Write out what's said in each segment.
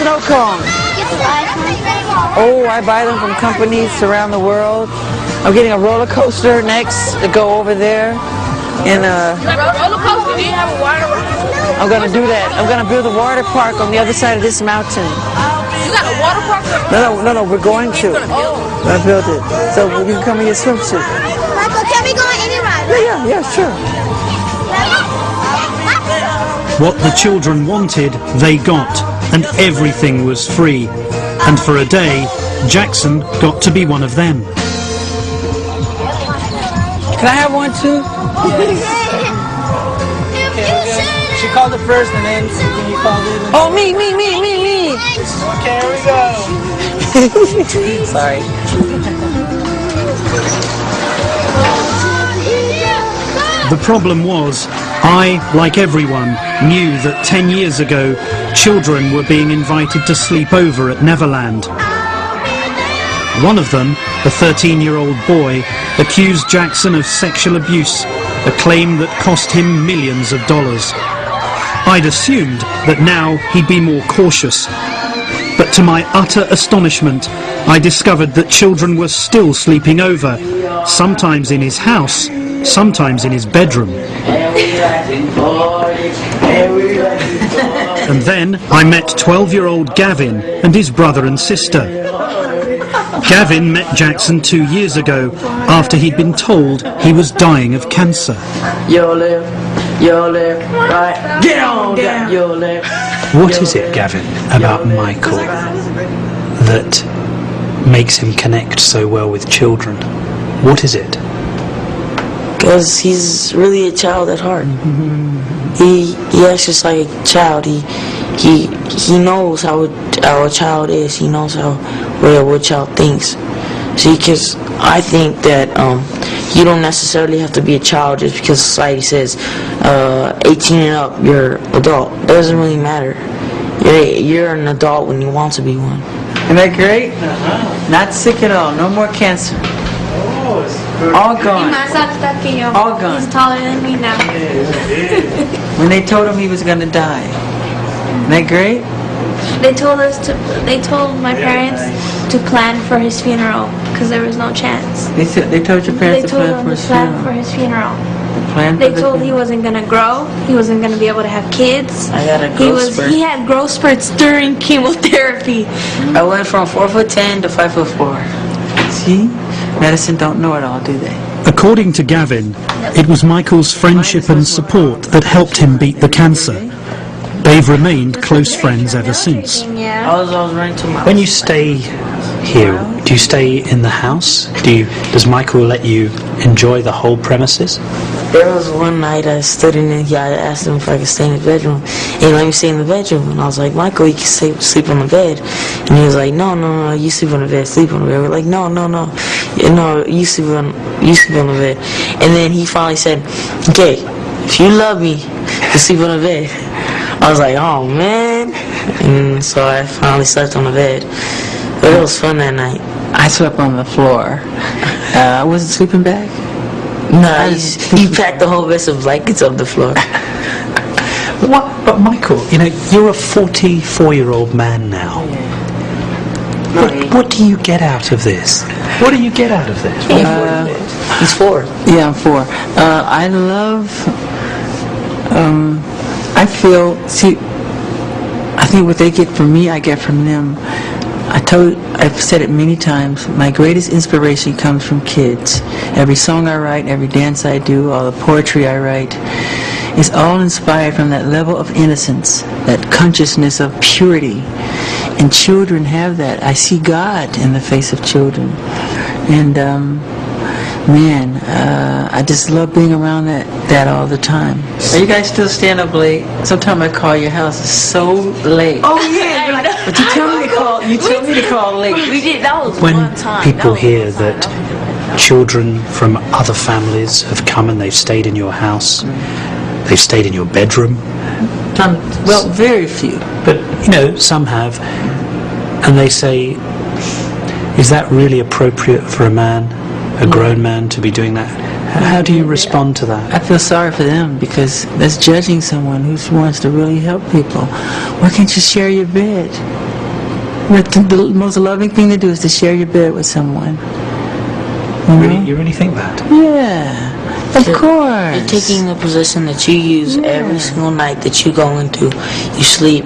snow cone? Oh, I buy them from companies around the world. I'm getting a roller coaster next to go over there. And roller coaster? Do you have a water park? I'm gonna do that. I'm gonna build a water park on the other side of this mountain. You got a water park? No, we're going to. I built it. So you can come in your swimsuit. Michael, can we go on any ride? Yeah, sure. What the children wanted, they got, and everything was free. And for a day, Jackson got to be one of them. Can I have one too? She called it first and then you called it. Oh, me. Okay, here we go. Sorry. The problem was, I, like everyone, knew that 10 years ago, children were being invited to sleep over at Neverland. One of them, a 13-year-old boy, accused Jackson of sexual abuse, a claim that cost him millions of dollars. I'd assumed that now he'd be more cautious. But to my utter astonishment, I discovered that children were still sleeping over, sometimes in his house, sometimes in his bedroom. And then I met 12-year-old Gavin and his brother and sister. Gavin met Jackson 2 years ago after he'd been told he was dying of cancer. Your left, right, get on down, your left. What is it, Gavin, about Michael that makes him connect so well with children? What is it? Because he's really a child at heart. He acts just like a child. He knows how a child is. He knows what a child thinks. See, because I think that you don't necessarily have to be a child just because society says 18 and up, you're adult. It doesn't really matter. You're an adult when you want to be one. Isn't that great? Not sick at all. No more cancer. All gone. All gone. He's taller than me now. When they told him he was going to die. Isn't that great? They told my parents to plan for his funeral because there was no chance. They told your parents to plan for his funeral. For his funeral. They told he wasn't gonna grow. He wasn't gonna be able to have kids. I got a growth spurt. He had growth spurts during chemotherapy. I went from 4'10" to 5'4". See, medicine don't know it all, do they? According to Gavin, it was Michael's friendship and support that helped him beat the cancer. They've remained close friends ever since. I was running to my When you stay here, do you stay in the house? Does Michael let you enjoy the whole premises? There was one night I stood in there, I asked him if I could stay in his bedroom. And he let me stay in the bedroom. And I was like, Michael, you can sleep on the bed. And he was like, no, you sleep on the bed, sleep on the bed. We're like, no, you sleep on the bed. And then he finally said, okay, if you love me, you sleep on the bed. I was like, oh man. And so I finally slept on the bed. But it was fun that night. I slept on the floor. I wasn't sleeping bag. No, he packed the whole mess of blankets on the floor. What? But Michael, you're a 44-year-old man now. What do you get out of this? What do you get out of this? He's 4. Yeah, I'm 4. I love. I think what they get from me, I get from them. I've said it many times, my greatest inspiration comes from kids. Every song I write, every dance I do, all the poetry I write, is all inspired from that level of innocence, that consciousness of purity. And children have that. I see God in the face of children. And I just love being around that all the time. Are you guys still staying up late? Sometimes I call your house. It's so late. Oh yeah, But you tell me to call late. we did. That was When one time. people hear that children from other families have come and they've stayed in your house, they've stayed in your bedroom. Well, very few. But, some have. And they say, is that really appropriate for a man, a grown man, to be doing that? How do you respond to that? I feel sorry for them because that's judging someone who wants to really help people. Why can't you share your bed? But the most loving thing to do is to share your bed with someone. You really think that? Yeah, of course. You're taking the position that you use every single night that you go into. You sleep,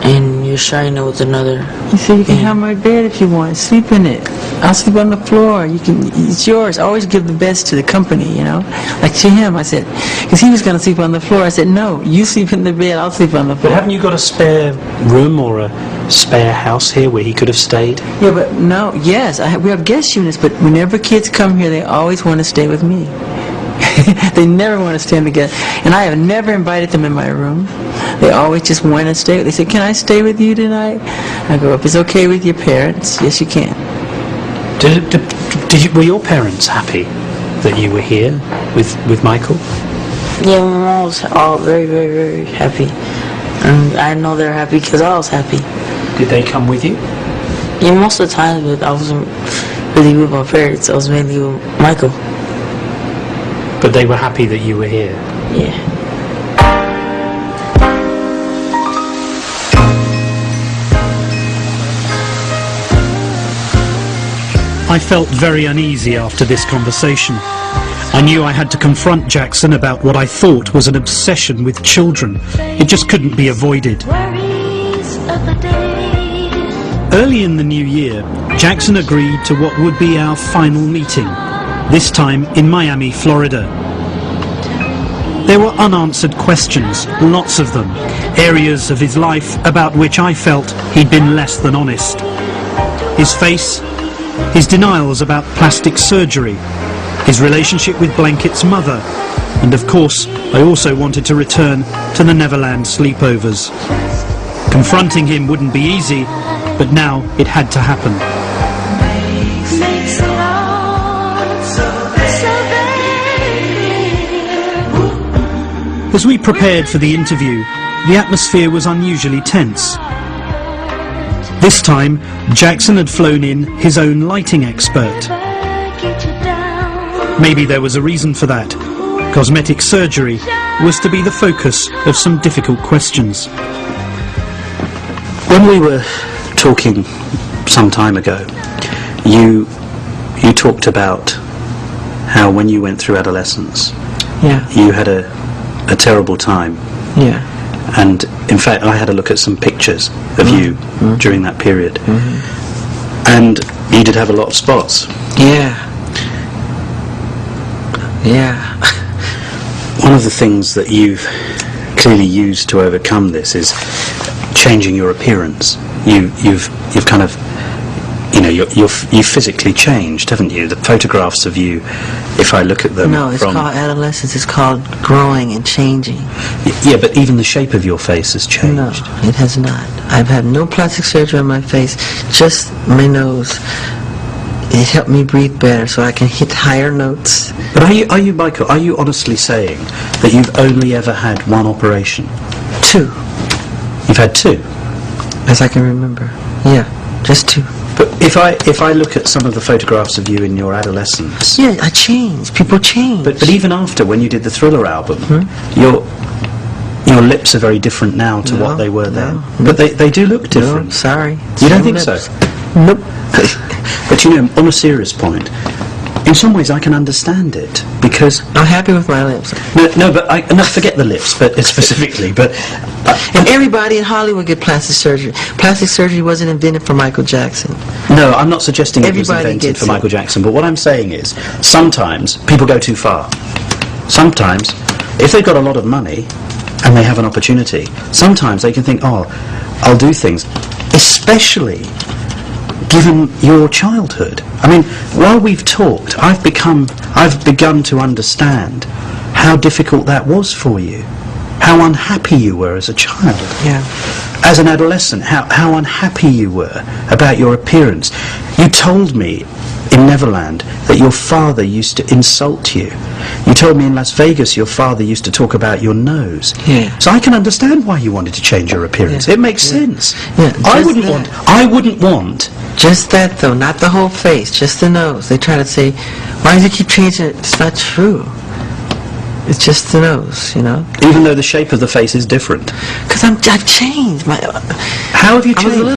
and you're sharing it with another. You say you can have my bed if you want. Sleep in it. I'll sleep on the floor. You can. It's yours. Always give the best to the company. You know, like to him, I said, because he was going to sleep on the floor. I said, no, you sleep in the bed. I'll sleep on the floor. But haven't you got a spare room or a spare house here where he could have stayed? Yeah, but no. Yes, we have guest units, but whenever kids come here, they always want to stay with me. They never want to stay in the guest. And I have never invited them in my room. They always just want to stay. They say, can I stay with you tonight? I go, if it's okay with your parents, yes, you can. Were your parents happy that you were here with Michael? Yeah, my mom was all very, very, very happy. And I know they're happy because I was happy. Did they come with you? Yeah, most of the time, but I wasn't really with my parents. I was mainly with Michael. But they were happy that you were here? Yeah. I felt very uneasy after this conversation. I knew I had to confront Jackson about what I thought was an obsession with children. It just couldn't be avoided. Early in the new year, Jackson agreed to what would be our final meeting, this time in Miami, Florida. There were unanswered questions, lots of them, areas of his life about which I felt he'd been less than honest. His face, his denials about plastic surgery, his relationship with Blanket's mother, and of course, I also wanted to return to the Neverland sleepovers. Confronting him wouldn't be easy, but now it had to happen. As we prepared for the interview, the atmosphere was unusually tense. This time, Jackson had flown in his own lighting expert. Maybe there was a reason for that. Cosmetic surgery was to be the focus of some difficult questions. When we were talking some time ago, you talked about how when you went through adolescence, Yeah, you had a terrible time. yeah. And in fact, I had a look at some pictures of you during that period. And you did have a lot of spots. Yeah. Yeah. One of the things that you've clearly used to overcome this is changing your appearance. You've kind of, you know, you've physically changed, haven't you? The photographs of you, if I look at them, No, it's called adolescence. It's called growing and changing. Yeah, but even the shape of your face has changed. No, it has not. I've had no plastic surgery on my face, just my nose. It helped me breathe better so I can hit higher notes. But are you, Michael, are you honestly saying that you've only ever had one operation? 2, You've had 2? as I can remember. Yeah, just 2. But if I look at some of the photographs of you in your adolescence... Yeah, I changed. People change. But even after, when you did the Thriller album, your lips are very different now to what they were then. But they do look different. No, sorry. You don't Same think lips. so? Nope. But you know, on a serious point, in some ways I can understand it, because... I'm happy with my lips. No, but forget the lips, but specifically, but... And everybody in Hollywood get plastic surgery. Plastic surgery wasn't invented for Michael Jackson. No, I'm not suggesting it was Everybody invented gets for it. Michael Jackson, but what I'm saying is, sometimes people go too far. Sometimes, if they've got a lot of money, and they have an opportunity, sometimes they can think, oh, I'll do things, especially given your childhood. I mean, while we've talked, I've begun to understand how difficult that was for you, how unhappy you were as a child. Yeah. As an adolescent, how unhappy you were about your appearance. You told me in Neverland that your father used to insult you. You told me in Las Vegas your father used to talk about your nose. Yeah. So I can understand why you wanted to change your appearance. Yeah. It makes sense. Yeah, I just wouldn't want Just that though, not the whole face, just the nose. They try to say, why do you keep changing it? It's not true. It's just the nose, you know? even though the shape of the face is different. Because I've changed. How have you I was a changed? little